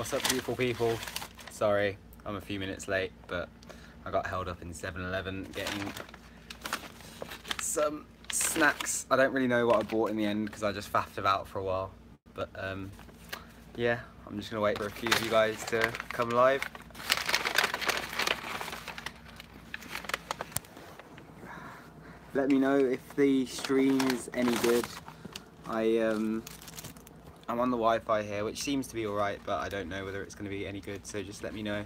What's up, beautiful people? Sorry, I'm a few minutes late, but I got held up in 7-Eleven getting some snacks. I don't really know what I bought in the end because I just faffed about for a while. But yeah, I'm just gonna wait for a few of you guys to come live. Let me know if the stream is any good. I'm on the Wi-Fi here, which seems to be alright, but I don't know whether it's going to be any good, so just let me know,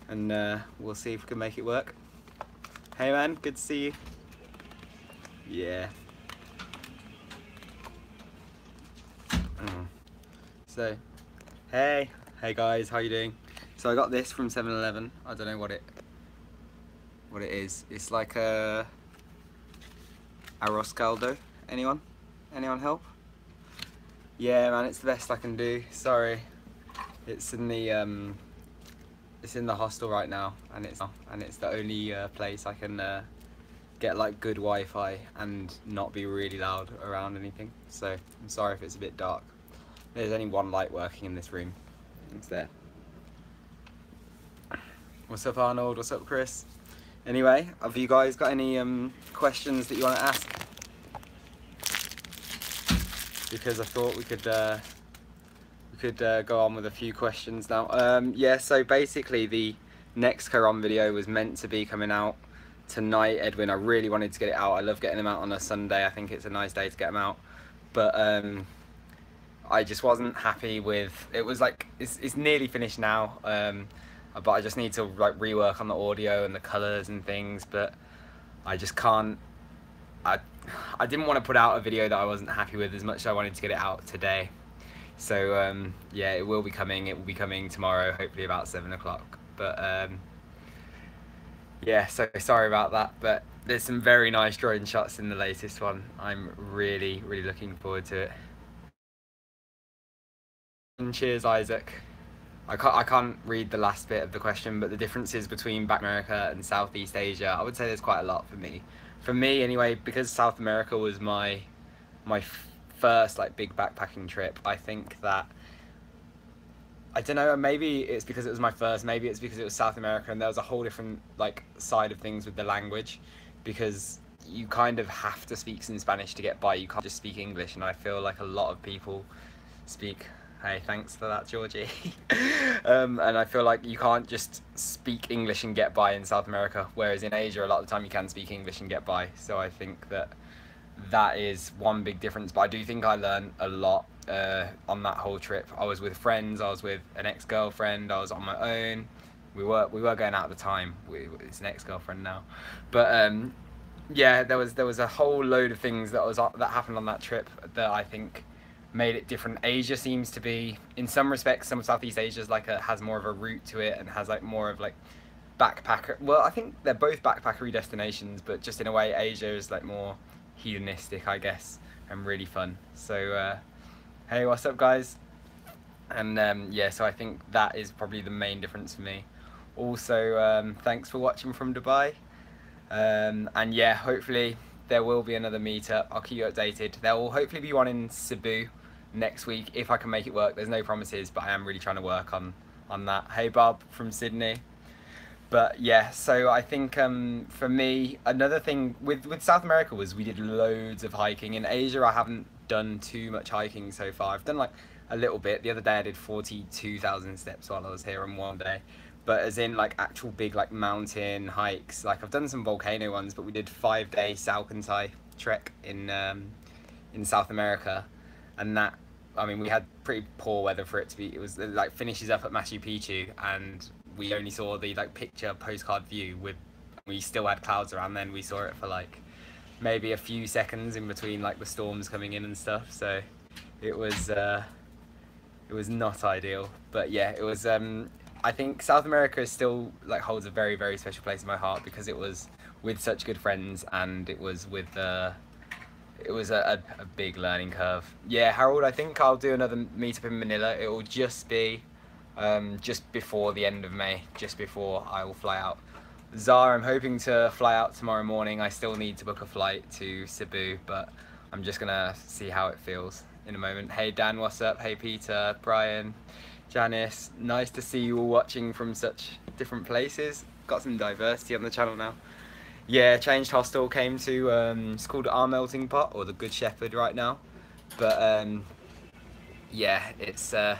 and we'll see if we can make it work. Hey man, good to see you. Yeah. So, hey guys, how you doing? So I got this from 7-Eleven. I don't know what it is. It's like a arroz caldo. Anyone help? Yeah, man, it's the best I can do. Sorry, it's in the hostel right now, and it's the only place I can get like good Wi-Fi and not be really loud around anything. So I'm sorry if it's a bit dark. There's only one light working in this room. It's there. What's up, Arnold? What's up, Chris? Anyway, have you guys got any questions that you want to ask? Because I thought we could go on with a few questions now. Yeah, so basically the next Quran video was meant to be coming out tonight, Edwin. I really wanted to get it out. I love getting them out on a Sunday. I think it's a nice day to get them out. But I just wasn't happy with it. Was like it's nearly finished now, but I just need to like rework on the audio and the colors and things. But I just can't. I didn't want to put out a video that I wasn't happy with as much as I wanted to get it out today. So yeah, it will be coming. It will be coming tomorrow, hopefully about 7 o'clock. But yeah, so sorry about that. But there's some very nice drone shots in the latest one. I'm really looking forward to it. And cheers, Isaac. I can't read the last bit of the question, but the differences between Back America and Southeast Asia, I would say there's quite a lot for me. For me anyway, because South America was my first like big backpacking trip, I think that, I don't know, maybe it's because it was my first, maybe it's because it was South America and there was a whole different like side of things with the language, because you kind of have to speak some Spanish to get by. You can't just speak English, and I feel like a lot of people speak, hey, thanks for that, Georgie. And I feel like you can't just speak English and get by in South America, whereas in Asia, a lot of the time you can speak English and get by. So I think that that is one big difference. But I do think I learned a lot on that whole trip. I was with friends, I was with an ex-girlfriend, I was on my own. We were going out at the time. It's an ex-girlfriend now. But yeah, there was a whole load of things that happened on that trip that I think made it different. Asia seems to be, in some respects, some of Southeast Asia's like has more of a route to it and has like more of like backpacker. Well, I think they're both backpackery destinations, but just in a way, Asia is like more hedonistic, I guess, and really fun. So, hey, what's up, guys? And yeah, so I think that is probably the main difference for me. Also, thanks for watching from Dubai. And yeah, hopefully there will be another meetup. I'll keep you updated. There will hopefully be one in Cebu next week if I can make it work. There's no promises, but I am really trying to work on that. Hey Bob from Sydney. But yeah, so I think for me, another thing with South America was we did loads of hiking. In Asia, I haven't done too much hiking so far. I've done like a little bit. The other day I did 42,000 steps while I was here on one day. But as in like actual big like mountain hikes, like I've done some volcano ones, but we did 5-day Salcantay trek in South America, and that, I mean, we had pretty poor weather for it to be. It was like finishes up at Machu Picchu, and we only saw the like picture postcard view with, we still had clouds around then. We saw it for like maybe a few seconds in between like the storms coming in and stuff. So it was not ideal, but yeah, it was. I think South America still like holds a very special place in my heart because it was with such good friends, and it was with it was a big learning curve. Yeah, Harold, I think I'll do another meetup in Manila. It will just be just before the end of May, just before I will fly out. Zara, I'm hoping to fly out tomorrow morning. I still need to book a flight to Cebu, but I'm just gonna see how it feels in a moment. Hey Dan, what's up? Hey Peter, Brian. Janice, nice to see you all watching from such different places. Got some diversity on the channel now. Yeah, changed hostel, came to, it's called Our Melting Pot, or the Good Shepherd right now. But yeah, it's a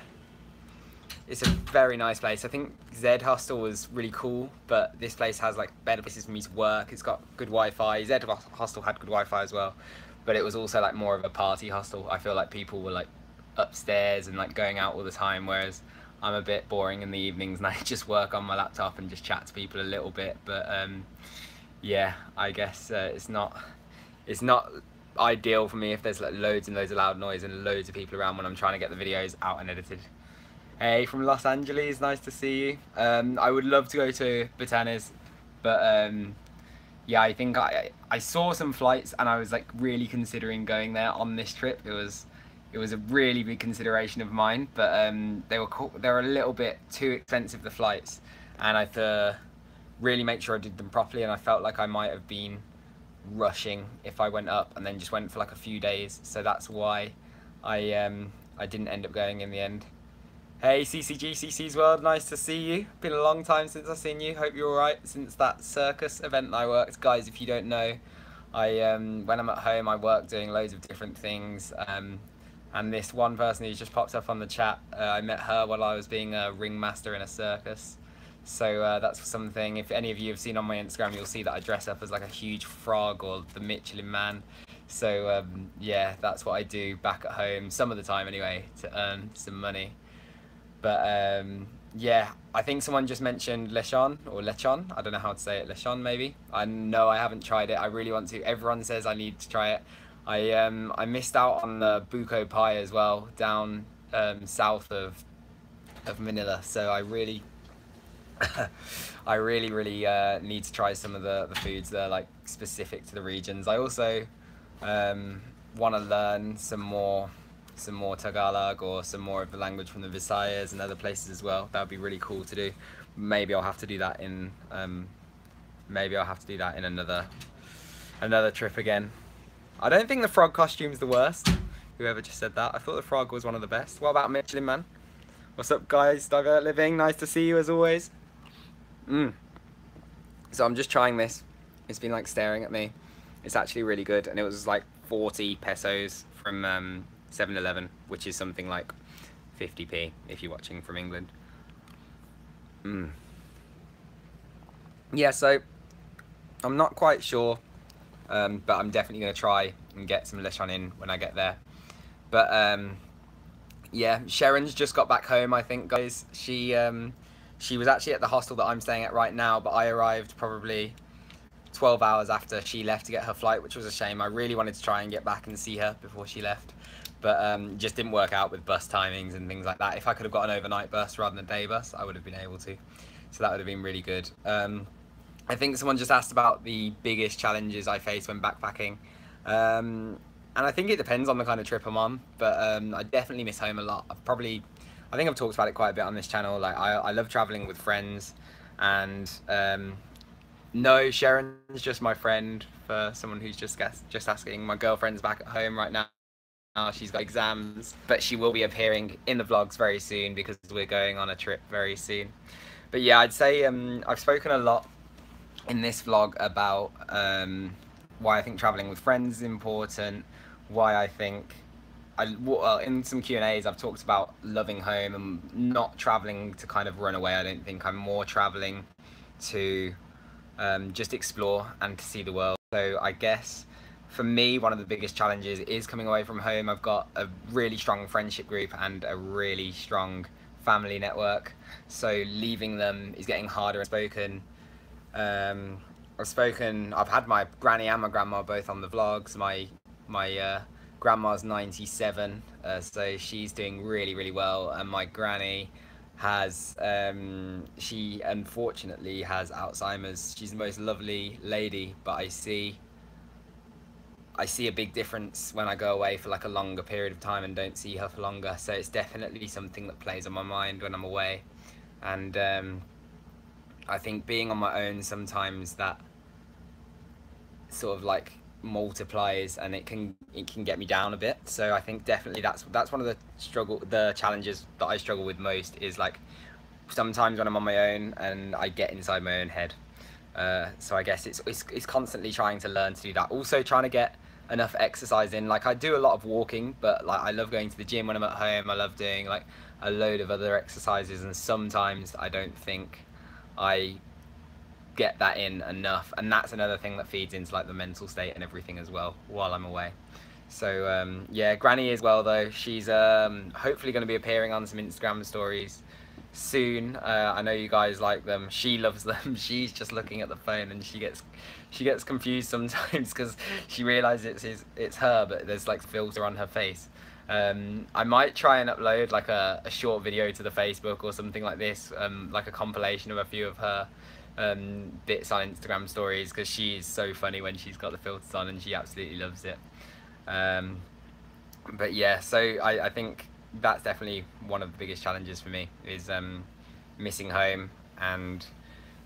very nice place. I think Z Hostel was really cool, but this place has like better places for me to work. It's got good Wi-Fi. Z Hostel had good Wi-Fi as well, but it was also like more of a party hostel. I feel like people were like upstairs and like going out all the time, whereas I'm a bit boring in the evenings and I just work on my laptop and just chat to people a little bit. But yeah, I guess it's not ideal for me if there's like loads and loads of loud noise and loads of people around when I'm trying to get the videos out and edited. Hey, from Los Angeles, nice to see you. I would love to go to Batanes, but yeah, I think I saw some flights and I was like really considering going there on this trip. It was a really big consideration of mine, but they were a little bit too expensive, the flights, and I had to really make sure I did them properly, and I felt like I might have been rushing if I went up and then just went for like a few days, so that's why I didn't end up going in the end. Hey CC's World, nice to see you. Been a long time since I've seen you. Hope you're alright since that circus event that I worked. Guys, if you don't know, I when I'm at home I work doing loads of different things, and this one person who's just popped up on the chat, I met her while I was being a ringmaster in a circus. So that's something, if any of you have seen on my Instagram, you'll see that I dress up as like a huge frog or the Michelin Man. So yeah, that's what I do back at home, some of the time anyway, to earn some money. But yeah, I think someone just mentioned lechon or lechon. I don't know how to say it. Lechon maybe. I know I haven't tried it. I really want to. Everyone says I need to try it. I missed out on the buko pie as well down south of Manila. So I really I really need to try some of the foods that are like specific to the regions. I also want to learn some more Tagalog or some more of the language from the Visayas and other places as well. That would be really cool to do. Maybe I'll have to do that in another trip again. I don't think the frog costume's the worst. Whoever just said that, I thought the frog was one of the best. What about Michelin Man? What's up, guys? Divert Living, nice to see you as always. So I'm just trying this. It's been like staring at me. It's actually really good, and it was like 40 pesos from 7-Eleven, which is something like 50p if you're watching from England. Yeah, so I'm not quite sure, but I'm definitely going to try and get some lechon in when I get there. But yeah, Sharon's just got back home, I think, guys. She was actually at the hostel that I'm staying at right now, but I arrived probably 12 hours after she left to get her flight, which was a shame. I really wanted to try and get back and see her before she left, but just didn't work out with bus timings and things like that. If I could have got an overnight bus rather than a day bus, I would have been able to, so that would have been really good. I think someone just asked about the biggest challenges I face when backpacking, and I think it depends on the kind of trip I'm on, but I definitely miss home a lot. I think I've talked about it quite a bit on this channel. Like I love traveling with friends, and no, Sharon's just my friend, for someone who's just asking. My girlfriend's back at home right now. She's got exams, but she will be appearing in the vlogs very soon because we're going on a trip very soon. But yeah, I'd say I've spoken a lot in this vlog about why I think traveling with friends is important, why I think well, in some Q&As I've talked about loving home and not traveling to kind of run away. I don't think I'm more traveling to just explore and to see the world. So I guess for me, one of the biggest challenges is coming away from home. I've got a really strong friendship group and a really strong family network, so leaving them is getting harder. I've had my granny and my grandma both on the vlogs. My grandma's 97, so she's doing really well, and my granny has she unfortunately has Alzheimer's. She's the most lovely lady, but I see a big difference when I go away for like a longer period of time and don't see her for longer. So it's definitely something that plays on my mind when I'm away. And I think being on my own sometimes, that sort of like multiplies, and it can get me down a bit. So I think definitely that's one of the challenges that I struggle with most, is like sometimes when I'm on my own and I get inside my own head. So I guess it's constantly trying to learn to do that. Also trying to get enough exercise in. Like I do a lot of walking, but like I love going to the gym when I'm at home. I love doing like a load of other exercises, and sometimes I don't think I get that in enough, and that's another thing that feeds into like the mental state and everything as well while I'm away. So yeah, Granny as well though. She's hopefully going to be appearing on some Instagram stories soon. I know you guys like them. She loves them. She's just looking at the phone and she gets confused sometimes because she realizes it's her, but there's like filter on her face. I might try and upload like a short video to the Facebook or something like this, like a compilation of a few of her bits on Instagram stories, because she's so funny when she's got the filters on and she absolutely loves it. But yeah, so I think that's definitely one of the biggest challenges for me, is missing home.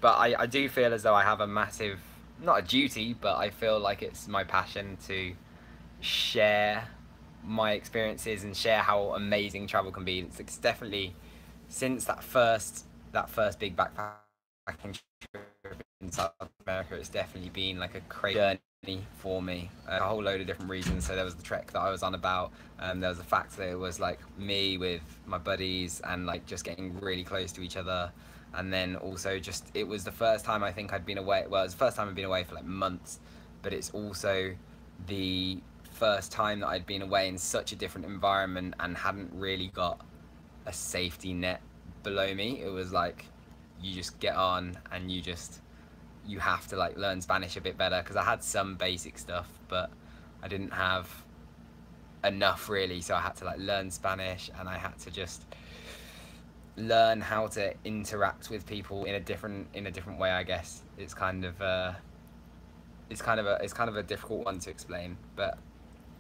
But I do feel as though I have a massive, not a duty, but I feel like it's my passion to share my experiences and share how amazing travel can be. It's definitely, since that first big backpacking trip in South America, it's definitely been like a crazy journey for me. A whole load of different reasons. So there was the trek that I was on about. There was the fact that it was like me with my buddies and like just getting really close to each other. And then also just, it was the first time I think I'd been away. Well, it was the first time I'd been away for like months, but it's also the first time that I'd been away in such a different environment and hadn't really got a safety net below me. It was like, you just get on and you have to like learn Spanish a bit better, because I had some basic stuff but I didn't have enough really, so I had to like learn Spanish, and I had to just learn how to interact with people in a different way, I guess. It's kind of a difficult one to explain, but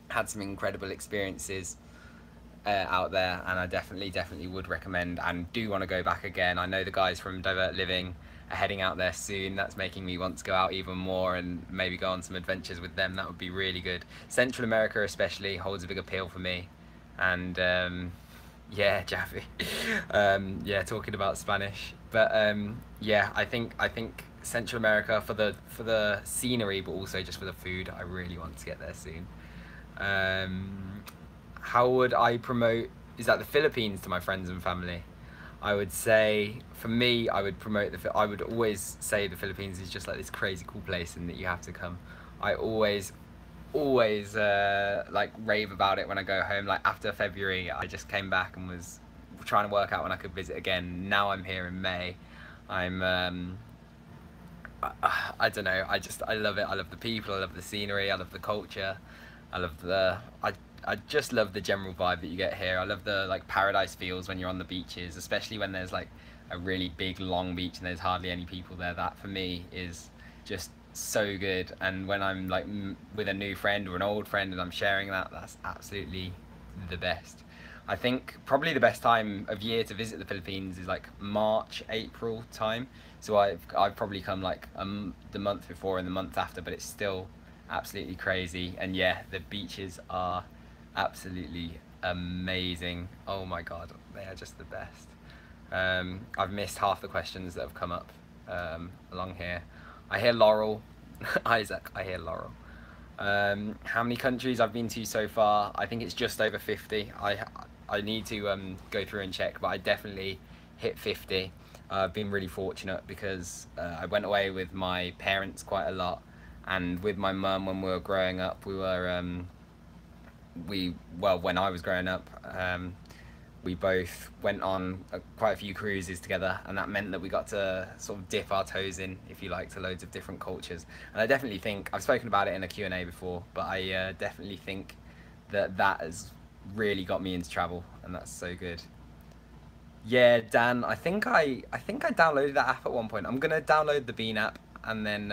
had some incredible experiences out there, and I definitely would recommend and do want to go back again. I know the guys from Divert Living are heading out there soon. That's making me want to go out even more and maybe go on some adventures with them. That would be really good. Central America especially holds a big appeal for me. And yeah, Jaffe. Yeah, talking about Spanish, but yeah, I think Central America for the scenery, but also just for the food. I really want to get there soon. How would I promote, is that the Philippines, to my friends and family? I would say, for me, I would always say the Philippines is just like this crazy cool place and that you have to come. I always like rave about it when I go home. Like after February, I just came back and was trying to work out when I could visit again. Now I'm here in May. I'm I don't know, I love it. I love the people, I love the scenery, I love the culture, I just love the general vibe that you get here. I love the like paradise feels when you're on the beaches, especially when there's like a really big long beach and there's hardly any people there. That for me is just so good. And when I'm like with a new friend or an old friend and I'm sharing that, that's absolutely the best. I think probably the best time of year to visit the Philippines is like March, April time. So I've probably come like the month before and the month after, but it's still absolutely crazy. And yeah, the beaches are absolutely amazing. Oh my god, they are just the best. I've missed half the questions that have come up along here. I hear Laurel. Isaac, I hear Laurel. How many countries I've been to so far? I think it's just over 50. I need to go through and check, but I definitely hit 50. I've been really fortunate because I went away with my parents quite a lot, and with my mum when we were growing up, we were when I was growing up, we both went on quite a few cruises together, and that meant that we got to sort of dip our toes in, if you like, to loads of different cultures. And I definitely think, I've spoken about it in a Q&A before, but I definitely think that has really got me into travel, and that's so good. Yeah, Dan, I think I downloaded that app at one point. I'm gonna download the Bean app, and then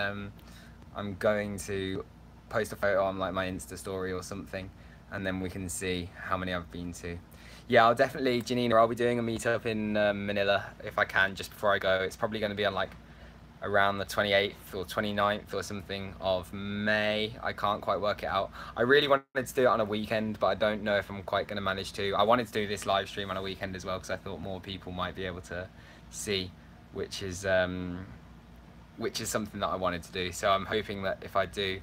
I'm going to post a photo on like my Insta story or something, and then we can see how many I've been to. Yeah, I'll definitely, Janina, I'll be doing a meetup in Manila if I can, just before I go. It's probably going to be on like around the 28th or 29th or something of May. I can't quite work it out. I really wanted to do it on a weekend, but I don't know if I'm quite going to manage to. I wanted to do this live stream on a weekend as well because I thought more people might be able to see, which is something that I wanted to do. So I'm hoping that if I do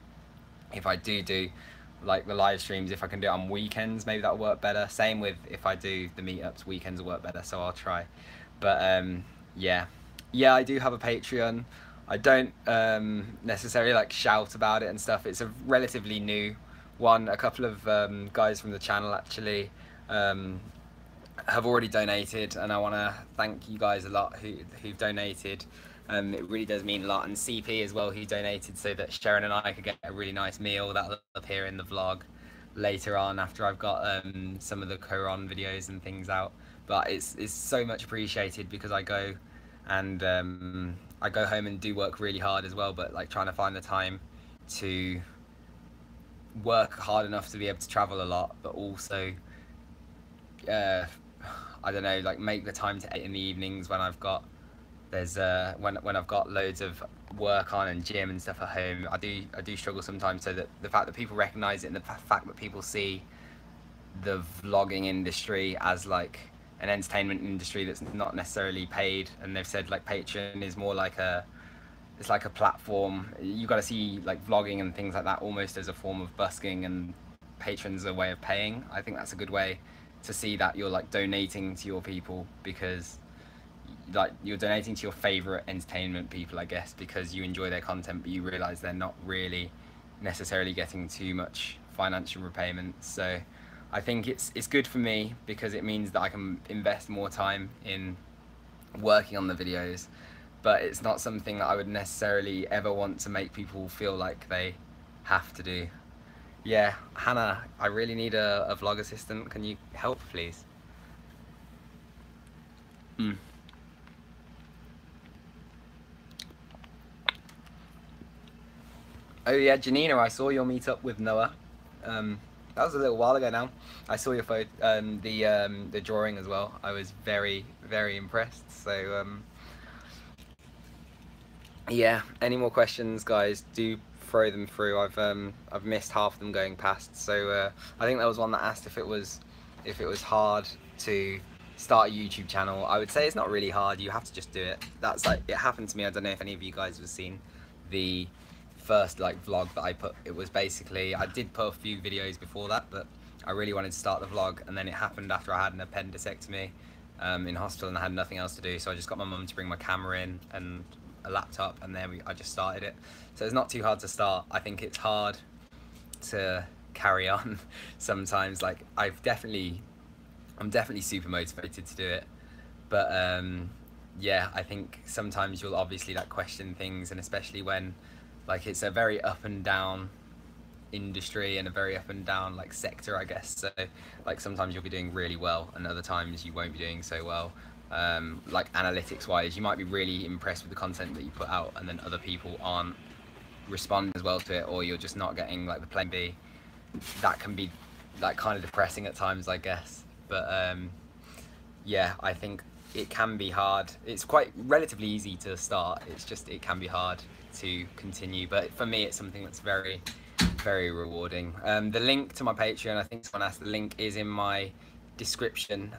like the live streams, if I can do it on weekends, maybe that'll work better. Same with if I do the meetups, weekends will work better, so I'll try. But yeah, I do have a Patreon. I don't necessarily like shout about it and stuff. It's a relatively new one. A couple of guys from the channel actually have already donated, and I want to thank you guys a lot who've donated. It really does mean a lot, and CP as well, who donated so that Sharon and I could get a really nice meal. That'll appear in the vlog later on after I've got some of the Quran videos and things out. But it's so much appreciated because I go and I go home and do work really hard as well, but like trying to find the time to work hard enough to be able to travel a lot, but also I don't know, like make the time to eat in the evenings when I've got when I've got loads of work on and gym and stuff at home. I do struggle sometimes. So that the fact that people recognize it and the fact that people see the vlogging industry as like an entertainment industry that's not necessarily paid, and they've said like Patreon is more like it's like a platform. You got to see like vlogging and things like that almost as a form of busking, and Patreon's a way of paying. I think that's a good way to see that you're like donating to your people, because like you're donating to your favorite entertainment people, I guess, because you enjoy their content, but you realize they're not really necessarily getting too much financial repayment. So I think it's good for me because it means that I can invest more time in working on the videos, but it's not something that I would necessarily ever want to make people feel like they have to do. Yeah, Hannah, I really need a vlog assistant. Can you help, please? Oh yeah, Janina, I saw your meetup with Noah. That was a little while ago now. I saw your photo, the drawing as well. I was very, very impressed. So yeah, any more questions, guys? Do throw them through. I've missed half of them going past. So I think there was one that asked if it was hard to start a YouTube channel. I would say it's not really hard. You have to just do it. That's like, it happened to me. I don't know if any of you guys have seen the first like vlog that I put. It was basically, I did put a few videos before that, but I really wanted to start the vlog, and then it happened after I had an appendectomy in hospital, and I had nothing else to do, so I just got my mum to bring my camera in and a laptop, and then I just started it. So it's not too hard to start. I think it's hard to carry on sometimes. Like I'm definitely super motivated to do it, but yeah, I think sometimes you'll obviously like question things, and especially when like it's a very up and down industry and a very up and down like sector, I guess. So like sometimes you'll be doing really well and other times you won't be doing so well. Like analytics wise, you might be really impressed with the content that you put out, and then other people aren't responding as well to it, or you're just not getting like the plan B. That can be like kind of depressing at times, I guess. But yeah, I think it can be hard. It's quite relatively easy to start. It's just, it can be hard to continue, but for me it's something that's very, very rewarding. The link to my Patreon, I think someone asked, the link is in my description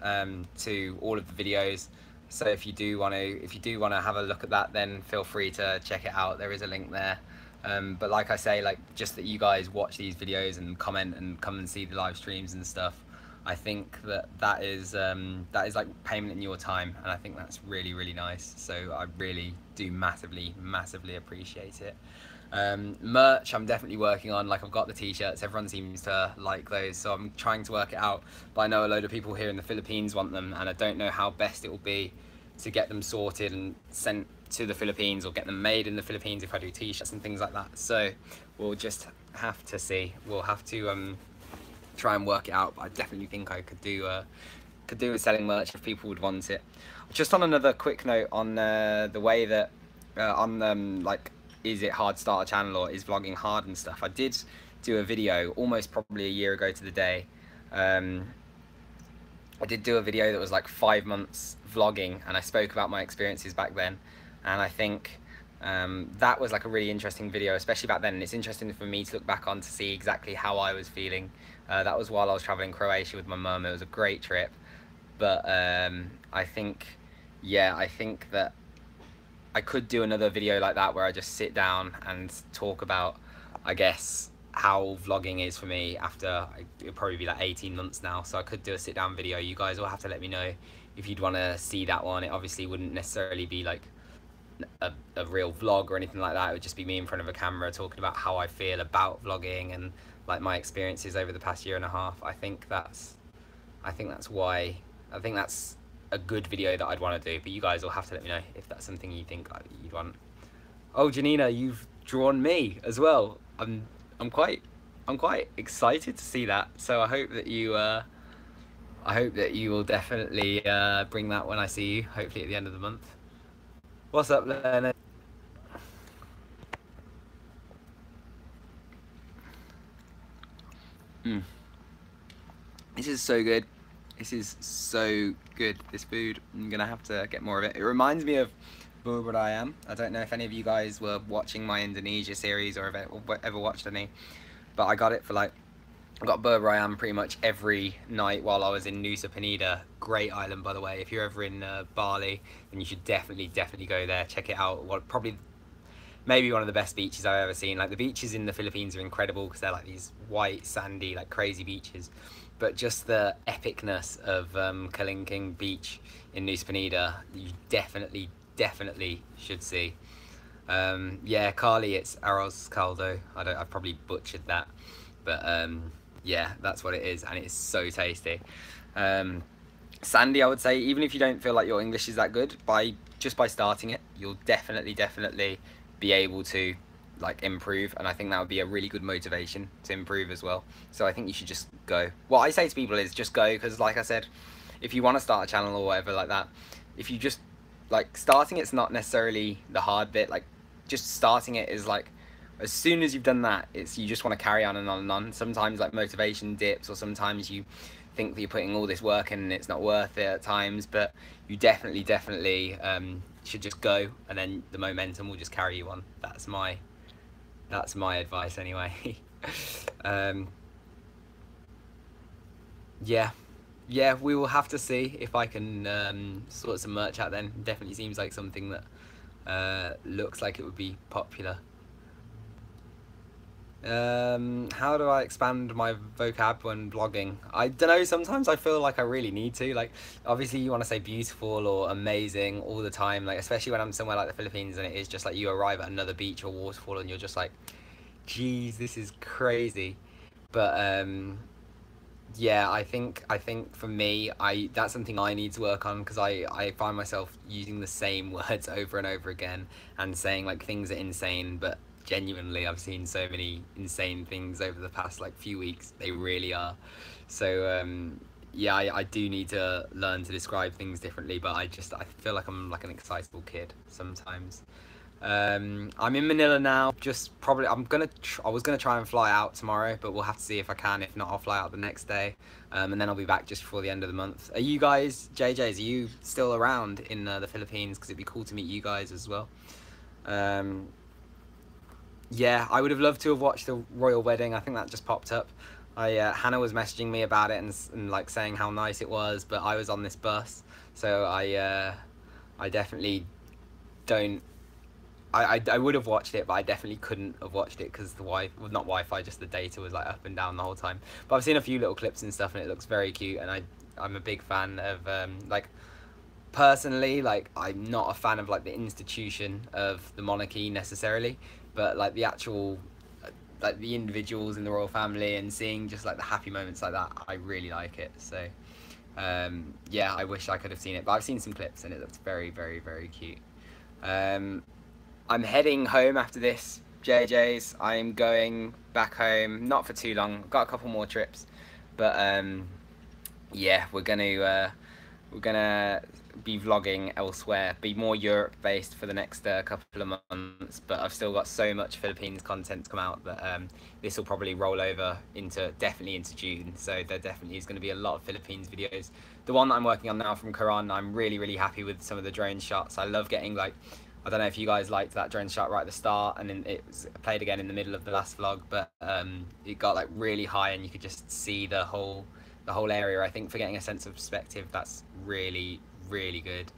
to all of the videos. So if you do want to have a look at that, then feel free to check it out. There is a link there. But like I say, like just that you guys watch these videos and comment and come and see the live streams and stuff, I think that is like payment in your time, and I think that's really, really nice. So I really do massively appreciate it. Merch I'm definitely working on. Like I've got the t-shirts, everyone seems to like those, so I'm trying to work it out, but I know a load of people here in the Philippines want them, and I don't know how best it will be to get them sorted and sent to the Philippines, or get them made in the Philippines if I do t-shirts and things like that. So we'll just have to see. We'll have to try and work it out, but I definitely think I could do with selling merch if people would want it. Just on another quick note on the way that like, is it hard to start a channel, or is vlogging hard and stuff? I did do a video almost probably a year ago to the day. I did do a video that was like 5 months vlogging, and I spoke about my experiences back then, and I think That was like a really interesting video, especially back then. And it's interesting for me to look back on to see exactly how I was feeling. That was while I was traveling Croatia with my mum. It was a great trip, but I think, yeah, I think that I could do another video like that where I just sit down and talk about, I guess, how vlogging is for me after it'll probably be like 18 months now. So I could do a sit down video. You guys will have to let me know if you'd want to see that one. It obviously wouldn't necessarily be like a real vlog or anything like that. It would just be me in front of a camera talking about how I feel about vlogging and like my experiences over the past year and a half. I think that's a good video that I'd want to do, but you guys will have to let me know if that's something you think you'd want. Oh, Janina, you've drawn me as well. I'm quite excited to see that. So I hope that you will definitely bring that when I see you, hopefully at the end of the month. What's up, Leonard? This is so good. This is so good, this food. I'm gonna have to get more of it. It reminds me of Bubur Ayam. I don't know if any of you guys were watching my Indonesia series or ever watched any, but I got it for like, I got Bubur Ayam pretty much every night while I was in Nusa Penida. Great island, by the way. If you're ever in Bali, then you should definitely go there. Check it out. Probably maybe one of the best beaches I've ever seen. Like the beaches in the Philippines are incredible because they're like these white, sandy, like crazy beaches. But just the epicness of Kalingking Beach in Nusa Penida, you definitely should see. Yeah, Kali, it's arroz caldo. I've probably butchered that, but yeah, that's what it is, and it's so tasty. Sandy, I would say, even if you don't feel like your English is that good, just by starting it, you'll definitely be able to like improve, and I think that would be a really good motivation to improve as well. So I think you should just go. What I say to people is just go, because like I said, if you want to start a channel or whatever like that, if you just like starting it's not necessarily the hard bit. Like just starting it is like, as soon as you've done that, it's you just want to carry on and on and on. Sometimes like motivation dips, or sometimes you think that you're putting all this work in and it's not worth it at times, but you definitely should just go, and then the momentum will just carry you on. That's my advice anyway. Yeah, we will have to see if I can sort some merch out then. Definitely seems like something that looks like it would be popular. How do I expand my vocab when vlogging? I don't know, sometimes I feel like I really need to. Like, obviously you want to say beautiful or amazing all the time, like especially when I'm somewhere like the Philippines and it is just like you arrive at another beach or waterfall and you're just like, geez, this is crazy. But yeah, I think for me, that's something I need to work on, because I find myself using the same words over and over again and saying like things are insane, but genuinely I've seen so many insane things over the past like few weeks. They really are. So yeah, I do need to learn to describe things differently, but I feel like I'm like an excitable kid sometimes. I'm in Manila now. Just probably I was gonna try and fly out tomorrow, but we'll have to see if I can. If not, I'll fly out the next day, and then I'll be back just before the end of the month. Are you guys, JJs, are you still around in the Philippines? Because it'd be cool to meet you guys as well. Yeah, I would have loved to have watched the royal wedding. I think that just popped up. Hannah was messaging me about it and like saying how nice it was, but I was on this bus, so I definitely don't. I would have watched it, but I definitely couldn't have watched it because not Wi-Fi, just the data was like up and down the whole time. But I've seen a few little clips and stuff, and it looks very cute, and I'm a big fan of like, personally, like I'm not a fan of like the institution of the monarchy necessarily, but like the actual like the individuals in the royal family and seeing just like the happy moments like that, I really like it. So yeah, I wish I could have seen it, but I've seen some clips and it looks very cute. I'm heading home after this, JJ's. I'm going back home, not for too long. I've got a couple more trips, but yeah, we're gonna be vlogging elsewhere, be more Europe based for the next couple of months, but I've still got so much Philippines content to come out that this will probably roll over definitely into June, so there definitely is going to be a lot of Philippines videos. The one that I'm working on now from Quran, I'm really happy with some of the drone shots. I love getting like I don't know if you guys liked that drone shot right at the start, and then it was played again in the middle of the last vlog, but it got like really high and you could just see the whole area. I think for getting a sense of perspective, that's really, really good.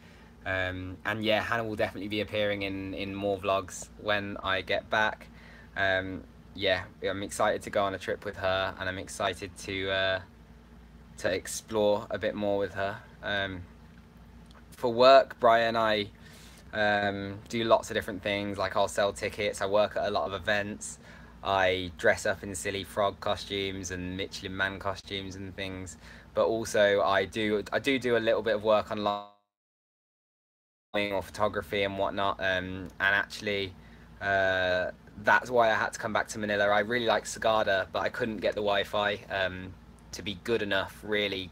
And yeah, Hannah will definitely be appearing in more vlogs when I get back. Yeah, I'm excited to go on a trip with her, and I'm excited to explore a bit more with her. For work, Brian, I do lots of different things. Like, I'll sell tickets, I work at a lot of events, I dress up in silly frog costumes and Michelin Man costumes and things, but also I do a little bit of work online or photography and whatnot, and actually that's why I had to come back to Manila. I really like Sagada, but I couldn't get the Wi-Fi to be good enough really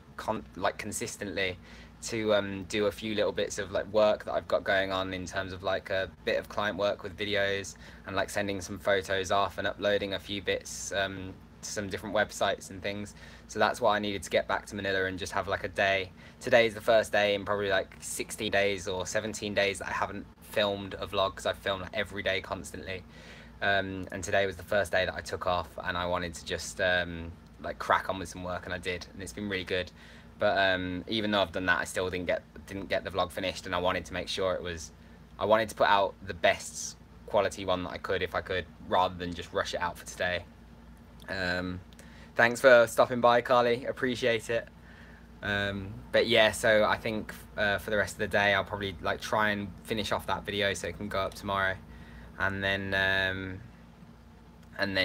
consistently to do a few little bits of like work that I've got going on, in terms of like a bit of client work with videos and like sending some photos off and uploading a few bits to some different websites and things. So that's why I needed to get back to Manila and just have like a day. Today is the first day in probably like 16 days or 17 days that I haven't filmed a vlog, because I've filmed like every day constantly. And today was the first day that I took off, and I wanted to just like crack on with some work, and I did, and it's been really good. But even though I've done that, I still didn't get the vlog finished, and I wanted to make sure I wanted to put out the best quality one that I could, if I could, rather than just rush it out for today. Thanks for stopping by, Carly, appreciate it. But yeah, so I think for the rest of the day I'll probably like try and finish off that video so it can go up tomorrow, and then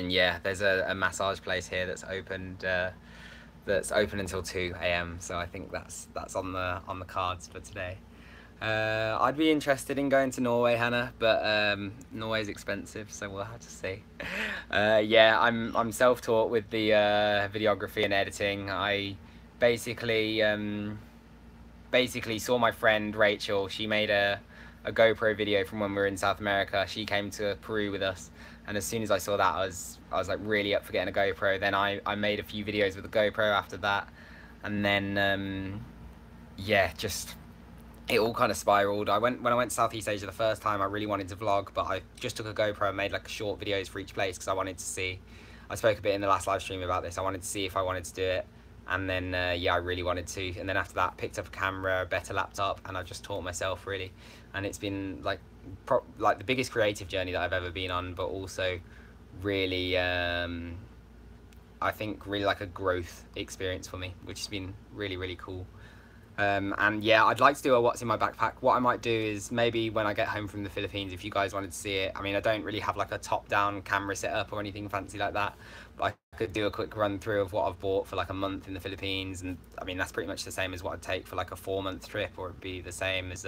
yeah, there's a massage place here that's opened until 2 AM, so I think that's on the cards for today. I'd be interested in going to Norway, Hannah, but Norway's expensive, so we'll have to see. Yeah, I'm self-taught with the videography and editing. I basically saw my friend Rachel. She made a GoPro video from when we were in South America. She came to Peru with us, and as soon as I saw that, I was like really up for getting a GoPro. Then I made a few videos with the GoPro after that, and then yeah, just it all kind of spiraled. When I went to Southeast Asia the first time, I really wanted to vlog, but I just took a GoPro and made like short videos for each place, because I wanted to see. I spoke a bit in the last live stream about this. I wanted to see if I wanted to do it, and then yeah, I really wanted to. And then after that, picked up a camera, a better laptop, and I just taught myself really. And it's been like the biggest creative journey that I've ever been on, but also really I think really like a growth experience for me, which has been really, really cool. And yeah, I'd like to do a what's in my backpack. What I might do is maybe when I get home from the Philippines, if you guys wanted to see it, I mean, I don't really have like a top-down camera setup or anything fancy like that, but I could do a quick run through of what I've bought for like a month in the Philippines. And I mean, that's pretty much the same as what I'd take for like a 4-month trip, or it'd be the same as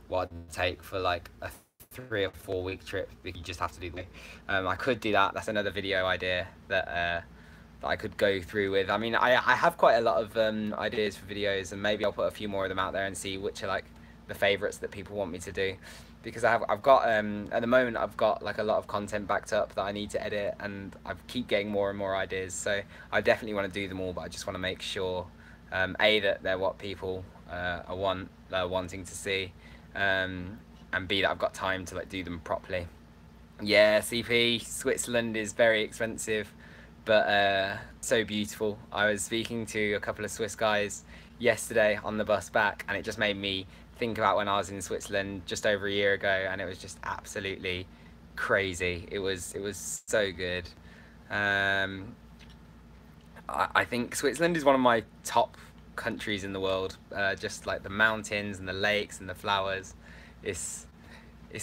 what I'd take for like a 3 or 4 week trip. You just have to do the I could do that. That's another video idea that I could go through with. I mean, I have quite a lot of ideas for videos, and maybe I'll put a few more of them out there and see which are like the favorites that people want me to do, because I've got at the moment I've got like a lot of content backed up that I need to edit, and I keep getting more and more ideas, so I definitely want to do them all, but I just want to make sure A, that they're what people are wanting to see, and B, that I've got time to like do them properly. Yeah, CP, Switzerland is very expensive, but so beautiful. I was speaking to a couple of Swiss guys yesterday on the bus back, and it just made me think about when I was in Switzerland just over a year ago, and it was just absolutely crazy. It was so good. I think Switzerland is one of my top countries in the world. Just like the mountains and the lakes and the flowers, it's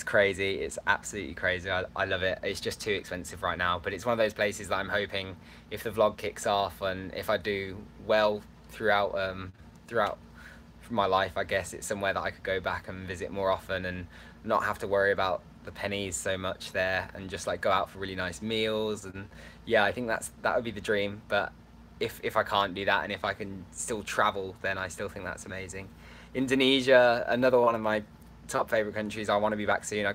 crazy. It's absolutely crazy. I love it. It's just too expensive right now, but it's one of those places that I'm hoping, if the vlog kicks off and if I do well throughout my life, I guess it's somewhere that I could go back and visit more often and not have to worry about the pennies so much there, and just like go out for really nice meals. And yeah, I think that would be the dream. But if I can't do that, and if I can still travel, then I still think that's amazing. Indonesia, another one of my top favorite countries. I want to be back soon. I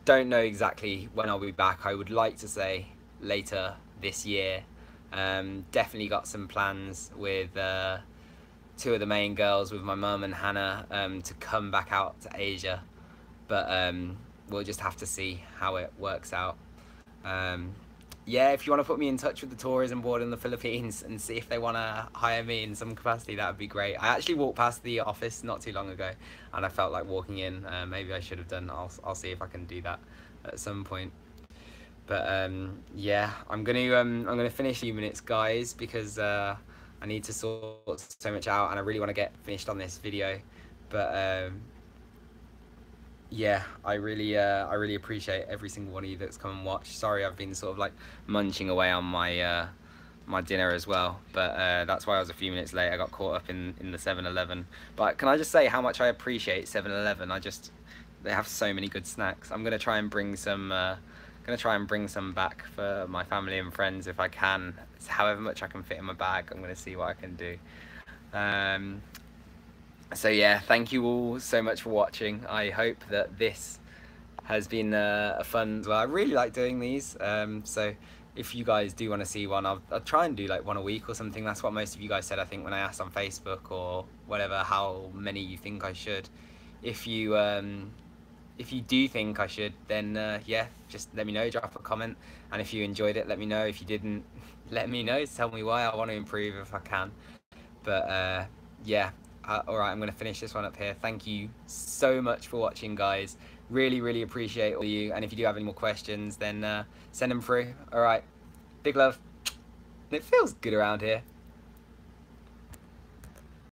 don't know exactly when I'll be back. I would like to say later this year. Definitely got some plans with two of the main girls with my mum and Hannah to come back out to Asia, but we'll just have to see how it works out. Yeah, if you want to put me in touch with the tourism board in the Philippines and see if they want to hire me in some capacity, that would be great. I actually walked past the office not too long ago, and I felt like walking in. Maybe I should have done. I'll see if I can do that at some point. But yeah, I'm gonna finish a few minutes, guys, because I need to sort so much out, and I really want to get finished on this video. But yeah, I really appreciate every single one of you that's come and watched. Sorry, I've been sort of like munching away on my my dinner as well, but that's why I was a few minutes late. I got caught up in the 7-Eleven. But can I just say how much I appreciate 7-Eleven? They have so many good snacks. I'm gonna try and bring some back for my family and friends if I can. It's however much I can fit in my bag. I'm gonna see what I can do. So yeah, thank you all so much for watching. I hope that this has been a fun. Well, I really like doing these. So if you guys do want to see one, I'll try and do like one a week or something. That's what most of you guys said, I think, when I asked on Facebook or whatever, how many you think I should. If you do think I should, then yeah, just let me know, drop a comment. And if you enjoyed it, let me know. If you didn't, let me know. Tell me why. I want to improve if I can. But yeah. Alright, I'm going to finish this one up here. Thank you so much for watching, guys. Really appreciate all of you. And if you do have any more questions, then send them through. Alright, big love. It feels good around here.